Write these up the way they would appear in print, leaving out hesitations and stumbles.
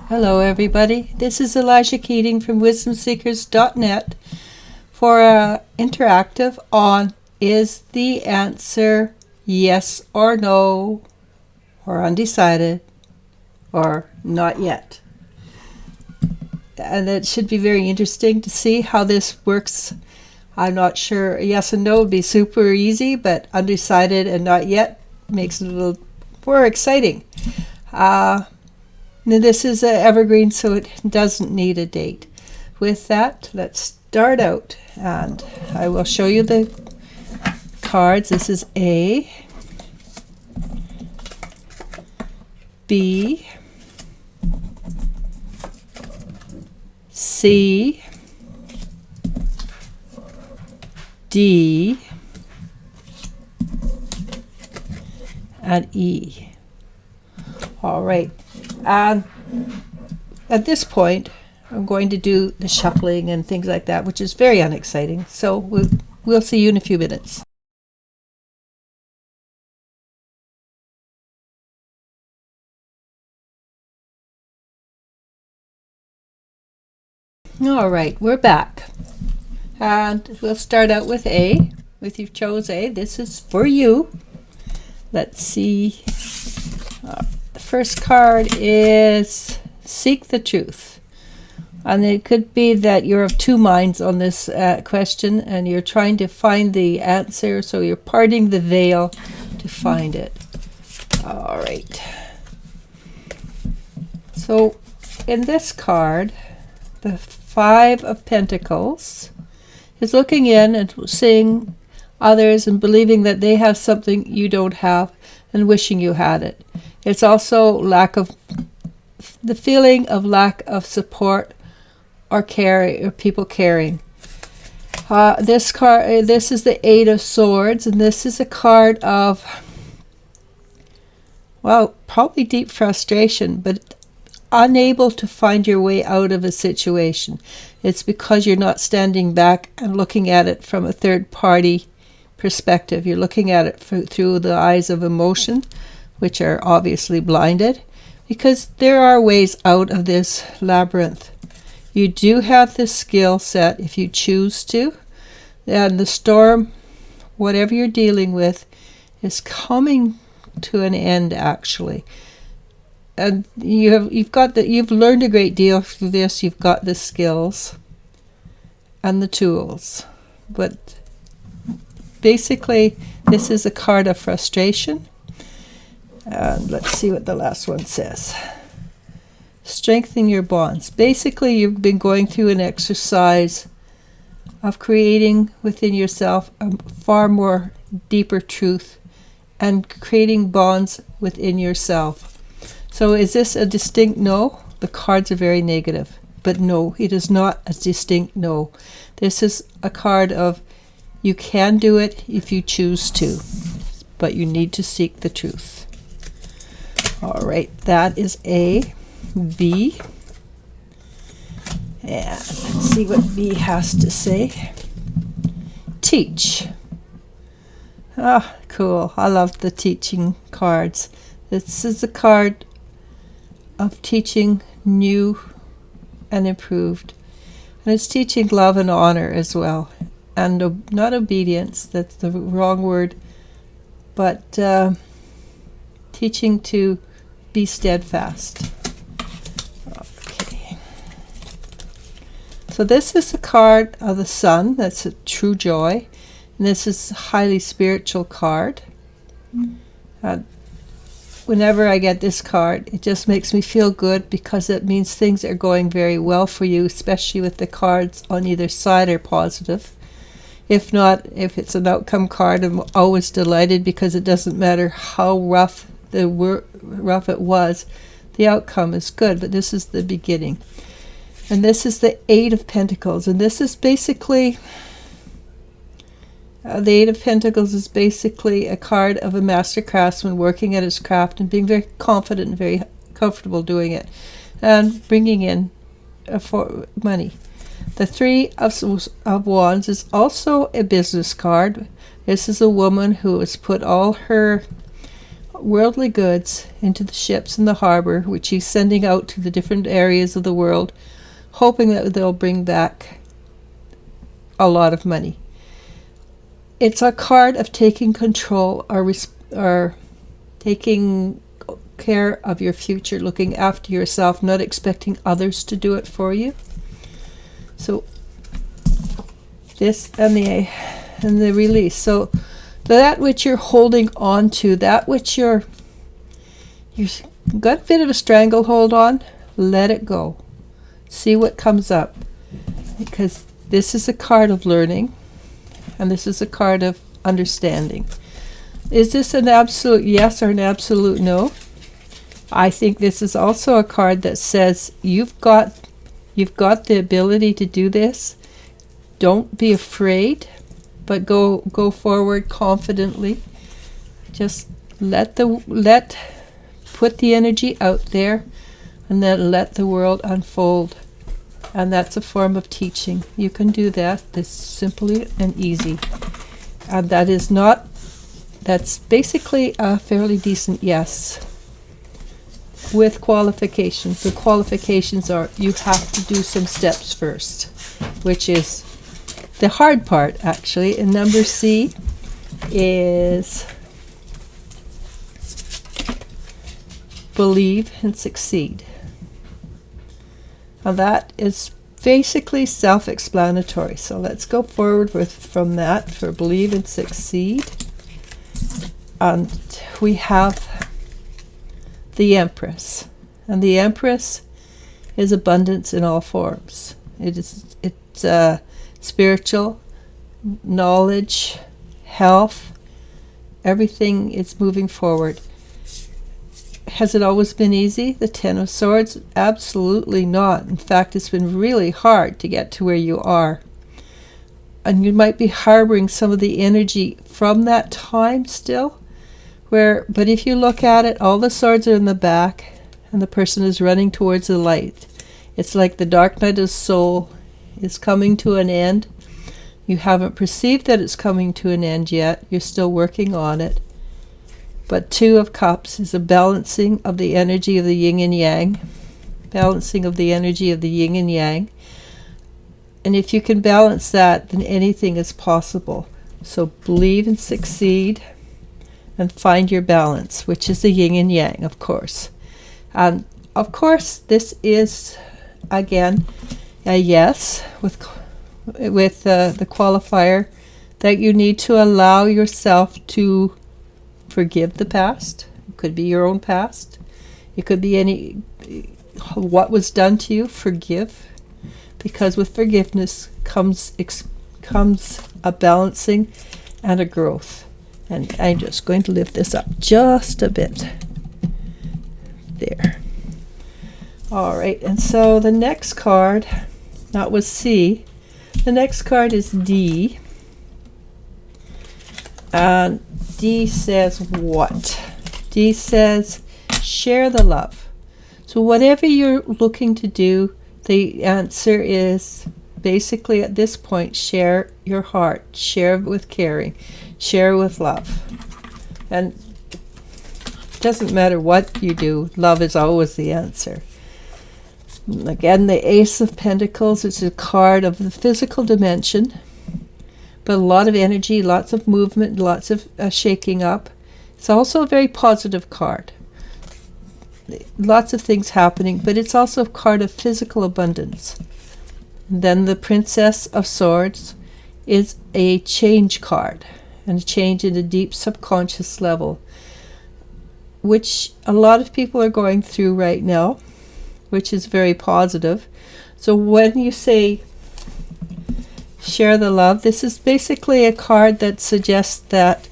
Hello, everybody. This is Elijah Keating from WisdomSeekers.net for an interactive on Is the answer yes or no, or undecided, or not yet? And it should be very interesting to see how this works. I'm not sure. Yes and no would be super easy, but undecided and not yet makes it a little more exciting. Now this is an evergreen, so it doesn't need a date. With that, let's start out, and I will show you the cards. This is A, B, C, D, and E. All right. And at this point, I'm going to do the shuffling and things like that, which is very unexciting. So we'll see you in a few minutes. All right, we're back. And we'll start out with A. If you've chose A, this is for you. Let's see. The first card is Seek the Truth. And it could be that you're of two minds on this question and you're trying to find the answer, so you're parting the veil to find it. All right. So in this card, the Five of Pentacles is looking in and seeing others and believing that they have something you don't have and wishing you had it. It's also the feeling of lack of support or care, or people caring. This card, this is the Eight of Swords, and this is a card of, well, probably deep frustration, but unable to find your way out of a situation. It's because you're not standing back and looking at it from a third party perspective. You're looking at it through the eyes of emotion, which are obviously blinded, because there are ways out of this labyrinth. You do have the skill set if you choose to, and the storm, whatever you're dealing with, is coming to an end actually. And you've learned a great deal through this. You've got the skills and the tools, but basically this is a card of frustration. And let's see what the last one says. Strengthen your bonds. Basically, you've been going through an exercise of creating within yourself a far more deeper truth and creating bonds within yourself. So is this a distinct no? The cards are very negative, but no, it is not a distinct no. This is a card of you can do it if you choose to, but you need to seek the truth. All right, that is A, B, and let's see what B has to say. Teach. Ah, cool. I love the teaching cards. This is a card of teaching new and improved. And it's teaching love and honor as well. And not obedience, that's the wrong word, but teaching to be steadfast. Okay. So this is a card of the Sun. That's a true joy. And this is a highly spiritual card. Whenever I get this card, it just makes me feel good because it means things are going very well for you, especially with the cards on either side are positive. If not, if it's an outcome card, I'm always delighted because it doesn't matter how rough it was, the outcome is good, but this is the beginning. And this is the Eight of Pentacles, and this is basically the Eight of Pentacles is basically a card of a master craftsman working at his craft and being very confident and very comfortable doing it and bringing in for money. The Three of Wands is also a business card. This is a woman who has put all her worldly goods into the ships in the harbor, which he's sending out to the different areas of the world, hoping that they'll bring back a lot of money. It's a card of taking control or taking care of your future, looking after yourself, not expecting others to do it for you. So this and the release. So that which you're holding on to, that which you've got a bit of a stranglehold on, let it go. See what comes up. Because this is a card of learning, and this is a card of understanding. Is this an absolute yes or an absolute no? I think this is also a card that says you've got the ability to do this. Don't be afraid, but go forward confidently. Just put the energy out there, and then let the world unfold. And that's a form of teaching. You can do that. This simply and easy. And that's basically a fairly decent yes, with qualifications. The qualifications are you have to do some steps first, which is the hard part, actually. And number C is believe and succeed. Now that is basically self-explanatory. So let's go forward from that for believe and succeed. And we have the Empress. And the Empress is abundance in all forms. It's spiritual, knowledge, health, everything is moving forward. Has it always been easy? The Ten of Swords? Absolutely not. In fact, it's been really hard to get to where you are. And you might be harboring some of the energy from that time still. But if you look at it, all the swords are in the back, and the person is running towards the light. It's like the dark night of soul is coming to an end. You haven't perceived that it's coming to an end yet. You're still working on it. But Two of Cups is a balancing of the energy of the yin and yang. Balancing of the energy of the yin and yang. And if you can balance that, then anything is possible. So believe and succeed, and find your balance, which is the yin and yang, of course. And of course, this is, again, a yes with the qualifier that you need to allow yourself to forgive the past. It could be your own past. It could be what was done to you. Forgive, because with forgiveness comes a balancing and a growth. And I'm just going to lift this up just a bit. There. All right, and so the next card, that was C. The next card is D. And D says what? D says share the love. So whatever you're looking to do, the answer is basically at this point, share your heart, share with caring, share with love. And it doesn't matter what you do, love is always the answer. Again, the Ace of Pentacles is a card of the physical dimension, but a lot of energy, lots of movement, lots of shaking up. It's also a very positive card. Lots of things happening, but it's also a card of physical abundance. And then the Princess of Swords is a change card, and a change in a deep subconscious level, which a lot of people are going through right now, which is very positive. So when you say share the love, this is basically a card that suggests that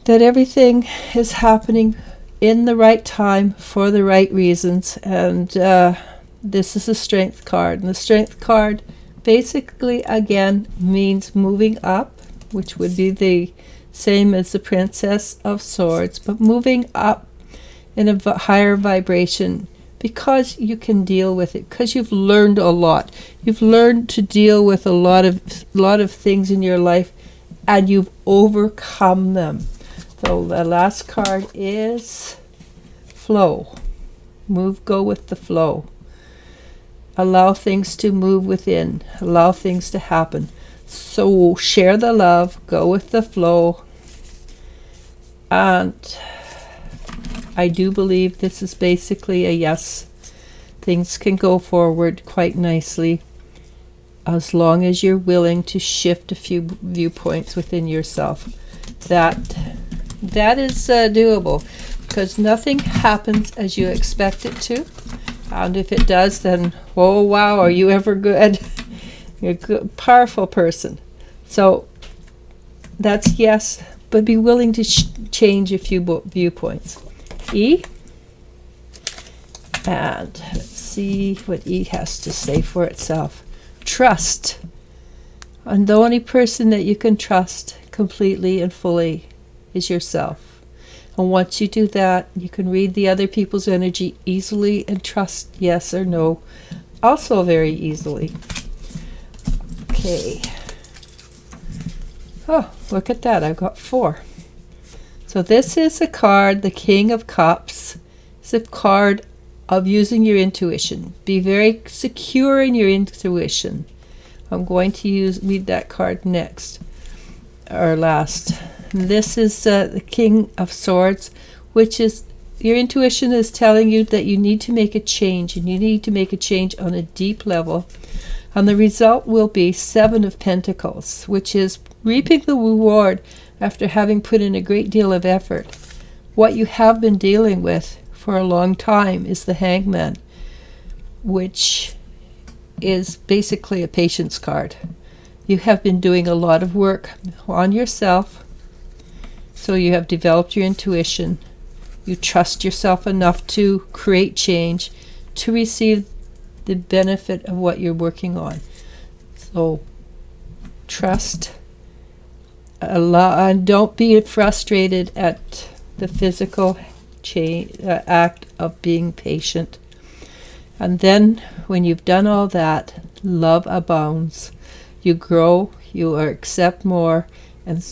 everything is happening in the right time for the right reasons. And this is a strength card. And the strength card basically, again, means moving up, which would be the same as the Princess of Swords, but moving up in a higher vibration, because you can deal with it, because you've learned a lot. You've learned to deal with a lot of things in your life, and you've overcome them. So the last card is flow. Go with the flow. Allow things to move within. Allow things to happen. So share the love. Go with the flow. And I do believe this is basically a yes. Things can go forward quite nicely as long as you're willing to shift a few viewpoints within yourself. That is doable, because nothing happens as you expect it to. And if it does, then, oh wow, are you ever good? You're a good, powerful person. So that's yes, but be willing to change a few viewpoints. E. And let's see what E has to say for itself. Trust. And the only person that you can trust completely and fully is yourself. And once you do that, you can read the other people's energy easily and trust yes or no also very easily. Okay. Oh, look at that. I've got 4. So this is a card, the King of Cups. It's a card of using your intuition. Be very secure in your intuition. I'm going to read that card next, or last. And this is the King of Swords, which is your intuition is telling you that you need to make a change, and you need to make a change on a deep level. And the result will be 7 of Pentacles, which is reaping the reward after having put in a great deal of effort. What you have been dealing with for a long time is the Hangman, which is basically a patience card. You have been doing a lot of work on yourself, so you have developed your intuition. You trust yourself enough to create change, to receive the benefit of what you're working on. So trust, allow, and don't be frustrated at the physical act of being patient. And then when you've done all that, love abounds. You grow, you accept more, and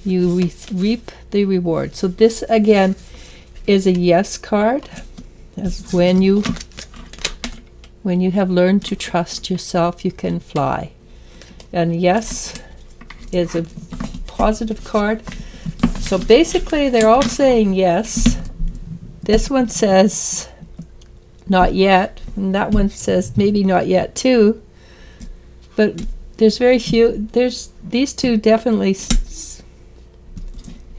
you reap the reward. So this again is a yes card, as when you have learned to trust yourself, you can fly. And yes is a positive card. So basically they're all saying yes. This one says not yet, and that one says maybe not yet too. But there's very few. There's these two definitely.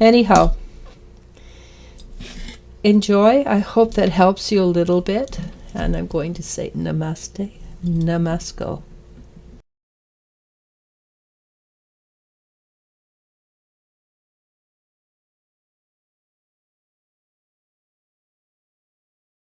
Anyhow, enjoy. I hope that helps you a little bit. And I'm going to say namaste, namasko.